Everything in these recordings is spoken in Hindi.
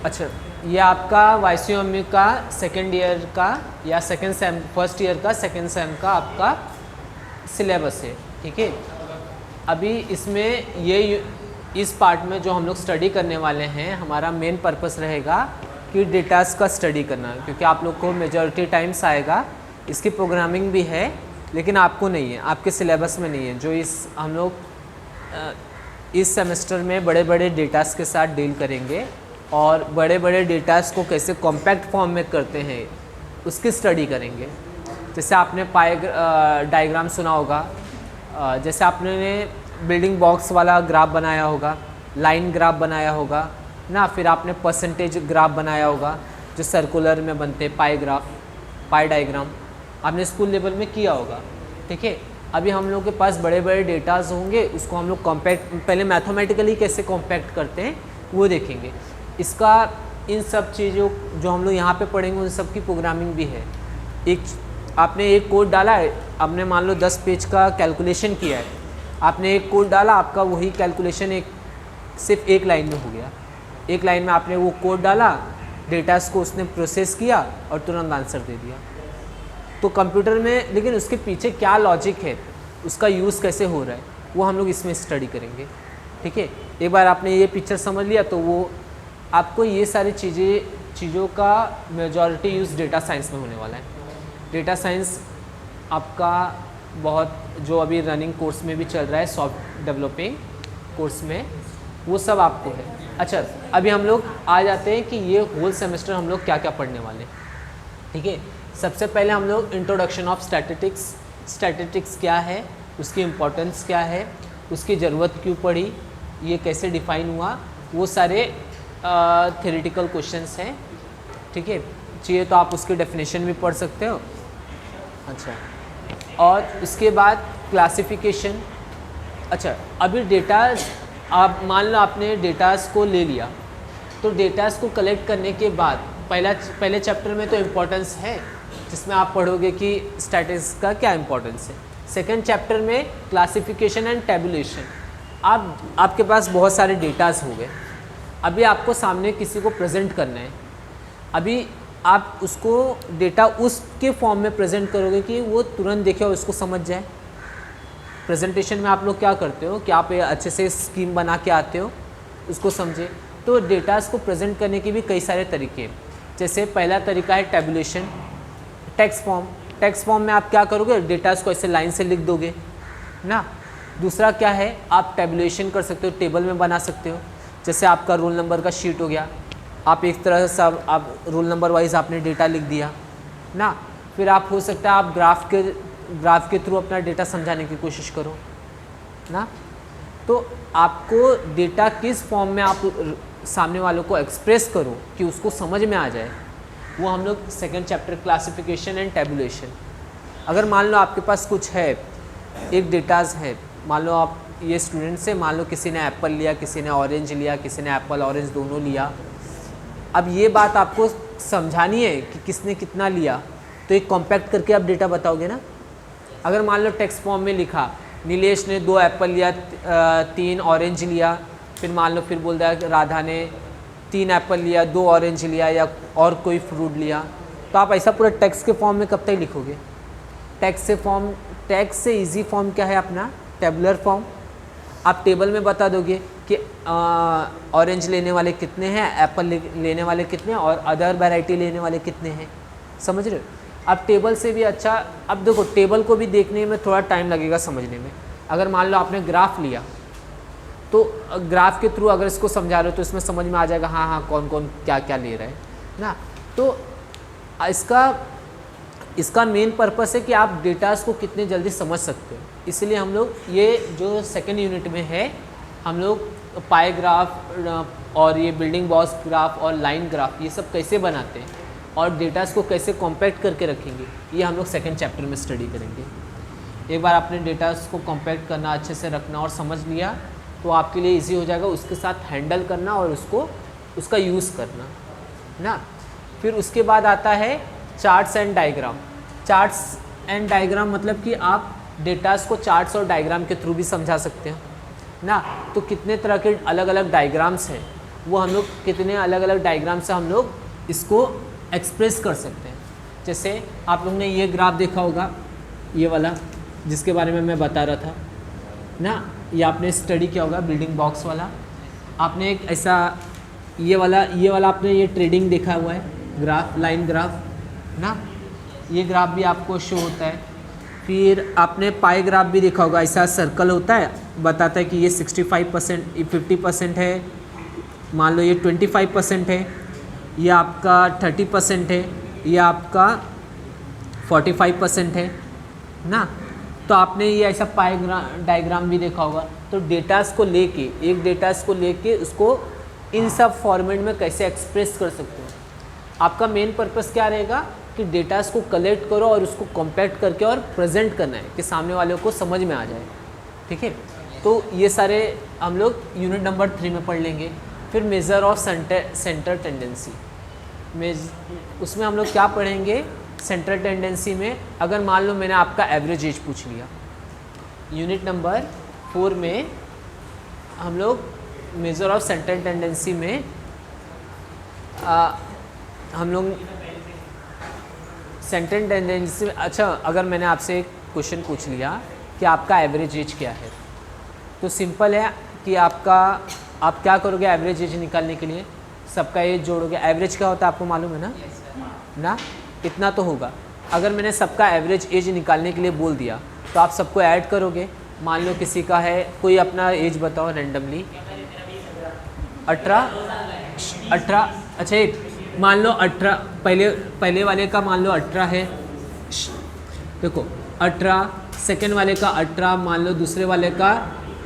अच्छा, ये आपका YCMU का सेकेंड ईयर का या सेकेंड सेम, फर्स्ट ईयर का सेकेंड सेम का आपका सिलेबस है, ठीक है। अभी इसमें ये इस पार्ट में जो हम लोग स्टडी करने वाले हैं, हमारा मेन पर्पस रहेगा कि डेटास का स्टडी करना, क्योंकि आप लोग को मेजॉरिटी टाइम्स आएगा। इसकी प्रोग्रामिंग भी है लेकिन आपको नहीं है, आपके सिलेबस में नहीं है। जो हम लोग इस सेमेस्टर में बड़े बड़े डेटास के साथ डील करेंगे और बड़े बड़े डेटास को कैसे कॉम्पैक्ट फॉर्म में करते हैं उसकी स्टडी करेंगे। जैसे आपने पाई डायग्राम सुना होगा, जैसे आपने बिल्डिंग बॉक्स वाला ग्राफ बनाया होगा, लाइन ग्राफ बनाया होगा ना, फिर आपने परसेंटेज ग्राफ बनाया होगा जो सर्कुलर में बनते, पाई ग्राफ, पाई डायग्राम आपने स्कूल लेवल में किया होगा, ठीक है। अभी हम लोग के पास बड़े बड़े डेटाज होंगे, उसको हम लोग कॉम्पैक्ट, पहले मैथमेटिकली कैसे कॉम्पैक्ट करते हैं वो देखेंगे। इसका इन सब चीज़ों जो हम लोग यहाँ पे पढ़ेंगे उन सब की प्रोग्रामिंग भी है। आपने एक कोड डाला है, आपने मान लो 10 पेज का कैलकुलेशन किया है, आपने एक कोड डाला, आपका वही कैलकुलेशन सिर्फ एक लाइन में हो गया। एक लाइन में आपने वो कोड डाला, डेटास को उसने प्रोसेस किया और तुरंत आंसर दे दिया। तो कंप्यूटर में लेकिन उसके पीछे क्या लॉजिक है, उसका यूज़ कैसे हो रहा है, वो हम लोग इसमें स्टडी करेंगे, ठीक है। एक बार आपने ये पिक्चर समझ लिया तो वो आपको ये सारी चीज़ों का मेजॉरिटी यूज़ डेटा साइंस में होने वाला है। डेटा साइंस आपका बहुत जो अभी रनिंग कोर्स में भी चल रहा है, सॉफ्ट डेवलपिंग कोर्स में, वो सब आपको है। अच्छा, अभी हम लोग आ जाते हैं कि ये होल सेमेस्टर हम लोग क्या क्या पढ़ने वाले हैं, ठीक है। सबसे पहले हम लोग इंट्रोडक्शन ऑफ स्टैटिस्टिक्स क्या है, उसकी इम्पोर्टेंस क्या है, उसकी ज़रूरत क्यों पड़ी, ये कैसे डिफ़ाइन हुआ, वो सारे थ्योरेटिकल क्वेश्चंस हैं, ठीक है। चाहिए तो आप उसकी डेफिनेशन भी पढ़ सकते हो। अच्छा, और उसके बाद क्लासिफिकेशन। अच्छा, अभी डेटास, आप मान लो आपने डेटास को ले लिया, तो डेटास को कलेक्ट करने के बाद पहले चैप्टर में तो इम्पोर्टेंस है जिसमें आप पढ़ोगे कि स्टैटिस्टिक्स का क्या इम्पोर्टेंस है। सेकंड चैप्टर में क्लासिफिकेशन एंड टेबुलेशन। आपके पास बहुत सारे डेटास हो गए, अभी आपको सामने किसी को प्रेजेंट करना है। अभी आप उसको डेटा उसके फॉर्म में प्रेजेंट करोगे कि वो तुरंत देखे और उसको समझ जाए। प्रेजेंटेशन में आप लोग क्या करते हो कि आप अच्छे से स्कीम बना के आते हो, उसको समझे। तो डेटास को प्रेजेंट करने के भी कई सारे तरीके हैं। जैसे पहला तरीका है tabulation, text form. Text form में आप क्या करोगे, डेटास को ऐसे लाइन से लिख दोगे ना। दूसरा क्या है, आप टेबुलेशन कर सकते हो, टेबल में बना सकते हो। जैसे आपका रोल नंबर का शीट हो गया, आप एक तरह से सब आप रोल नंबर वाइज आपने डेटा लिख दिया ना। फिर आप हो सकता है आप ग्राफ के थ्रू अपना डेटा समझाने की कोशिश करो ना। तो आपको डेटा किस फॉर्म में आप सामने वालों को एक्सप्रेस करो कि उसको समझ में आ जाए, वो हम लोग second chapter classification and tabulation. अगर मान लो आपके पास कुछ है, एक डेटाज है, मान लो आप ये स्टूडेंट से, मान लो किसी ने एप्पल लिया, किसी ने ऑरेंज लिया, किसी ने एप्पल ऑरेंज दोनों लिया। अब ये बात आपको समझानी है कि किसने कितना लिया, तो एक कॉम्पैक्ट करके आप डेटा बताओगे ना। अगर मान लो टेक्स्ट फॉर्म में लिखा, नीलेश ने 2 एप्पल लिया, 3 ऑरेंज लिया, फिर मान लो फिर बोल दिया राधा ने 3 एप्पल लिया, 2 ऑरेंज लिया या और कोई फ्रूट लिया, तो आप ऐसा पूरा टेक्स्ट के फॉर्म में कब तक लिखोगे। टेक्स्ट से इजी फॉर्म क्या है अपना, टेबुलर फॉर्म। आप टेबल में बता दोगे कि ऑरेंज लेने वाले कितने हैं, एप्पल लेने वाले कितने हैं और अदर वैरायटी लेने वाले कितने हैं, समझ रहे हो। अब टेबल से भी अच्छा, अब देखो टेबल को भी देखने में थोड़ा टाइम लगेगा समझने में। अगर मान लो आपने ग्राफ लिया, तो ग्राफ के थ्रू अगर इसको समझा रहे हो तो इसमें समझ में आ जाएगा हाँ हाँ कौन कौन क्या क्या ले रहे हैं ना। तो इसका मेन पर्पस है कि आप डेटास को कितने जल्दी समझ सकते हो। इसलिए हम लोग ये जो सेकेंड यूनिट में है, हम लोग पाई ग्राफ और ये बिल्डिंग बॉक्स ग्राफ और लाइन ग्राफ ये सब कैसे बनाते हैं और डेटास को कैसे कॉम्पैक्ट करके रखेंगे, ये हम लोग सेकेंड चैप्टर में स्टडी करेंगे। एक बार आपने डेटास को कॉम्पैक्ट करना, अच्छे से रखना और समझ लिया तो आपके लिए इजी हो जाएगा उसके साथ हैंडल करना और उसका यूज़ करना ना। फिर उसके बाद आता है charts and diagram. Charts and diagram मतलब कि आप डेटास को चार्ट्स और डायग्राम के थ्रू भी समझा सकते हो ना। तो कितने तरह के अलग अलग डायग्राम्स हैं वो हम लोग कितने अलग अलग डायग्राम से हम लोग इसको एक्सप्रेस कर सकते हैं। जैसे आप लोग ने ये ग्राफ देखा होगा, ये वाला जिसके बारे में मैं बता रहा था ना, ये आपने स्टडी किया होगा बिल्डिंग बॉक्स वाला। आपने एक ऐसा ये वाला आपने ये ट्रेडिंग देखा हुआ है ग्राफ, लाइन ग्राफ ना, ये ग्राफ भी आपको शो होता है। फिर आपने पाई ग्राफ भी देखा होगा, ऐसा सर्कल होता है, बताता है कि ये 65%, ये 50% है, मान लो ये 25% है, ये आपका 30% है, ये आपका 45% है ना। तो आपने ये ऐसा पाई डायग्राम भी देखा होगा। तो डेटास को लेके, एक डेटास को लेके उसको इन सब फॉर्मेट में कैसे एक्सप्रेस कर सकते हो। आपका मेन पर्पस क्या रहेगा कि डेटास को कलेक्ट करो और उसको कॉम्पैक्ट करके और प्रेजेंट करना है कि सामने वाले को समझ में आ जाए, ठीक है। तो ये सारे हम लोग यूनिट नंबर 3 में पढ़ लेंगे। फिर मेज़र ऑफ सेंटर टेंडेंसी, उसमें हम लोग क्या पढ़ेंगे, सेंटर टेंडेंसी में अगर मान लो मैंने आपका एवरेज एज पूछ लिया, यूनिट नंबर 4 में हम लोग मेज़र ऑफ सेंटर टेंडेंसी में हम लोग सेंटर टेंडेंसी में, अच्छा अगर मैंने आपसे एक क्वेश्चन पूछ लिया कि आपका एवरेज एज क्या है, तो सिंपल है कि आप क्या करोगे एवरेज एज निकालने के लिए, सबका एज जोड़ोगे। एवरेज क्या होता है आपको मालूम है ना, ना इतना तो होगा। अगर मैंने सबका एवरेज एज निकालने के लिए बोल दिया तो आप सबको ऐड करोगे। मान लो किसी का है, कोई अपना एज बताओ रैंडमली, 18, अच्छा एक मान लो 18, पहले वाले का मान लो 18 है, देखो 18, सेकेंड वाले का 18, मान लो दूसरे वाले का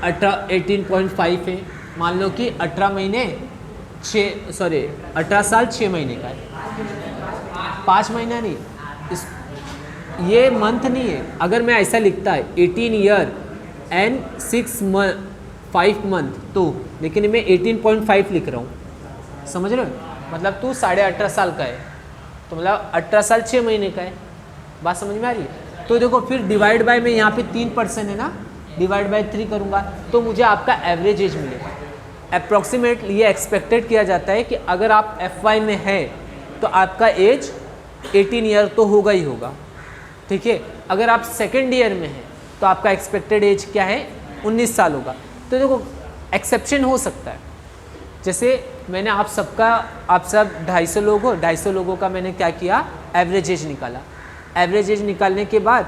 18.5 है। मान लो कि 18 साल 6 महीने का है, 5 महीना नहीं, ये मंथ नहीं है। अगर मैं ऐसा लिखता है 18 ईयर एंड 5 मंथ तो, लेकिन मैं 18.5 लिख रहा हूँ, समझ रहे हो, मतलब तू 18.5 साल का है, तो मतलब 18 साल 6 महीने का है। बात समझ में आ रही है। तो देखो फिर डिवाइड बाय में यहाँ पे 3% है ना, डिवाइड बाय 3 करूँगा तो मुझे आपका एवरेज एज मिलेगा। अप्रॉक्सीमेटली ये एक्सपेक्टेड किया जाता है कि अगर आप FY में है तो आपका एज 18 ईयर तो होगा ही होगा, ठीक है। अगर आप सेकेंड ईयर में हैं तो आपका एक्सपेक्टेड एज क्या है, 19 साल होगा। तो देखो एक्सेप्शन हो सकता है, जैसे मैंने आप सब 250 लोग हो, 250 लोगों का मैंने क्या किया, एवरेज एज निकाला। एवरेज एज निकालने के बाद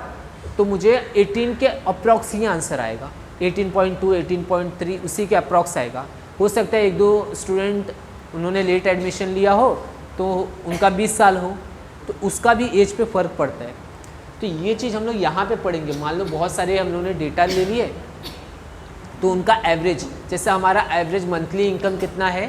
तो मुझे 18 के अप्रॉक्स ही आंसर आएगा, 18.2, 18.3 उसी के अप्रॉक्स आएगा। हो सकता है 1-2 स्टूडेंट उन्होंने लेट एडमिशन लिया हो तो उनका 20 साल हो, तो उसका भी एज पे फ़र्क पड़ता है। तो ये चीज़ हम लोग यहाँ पे पढ़ेंगे। मान लो बहुत सारे हम लोगों ने डेटा ले लिए तो उनका एवरेज, जैसे हमारा एवरेज मंथली इनकम कितना है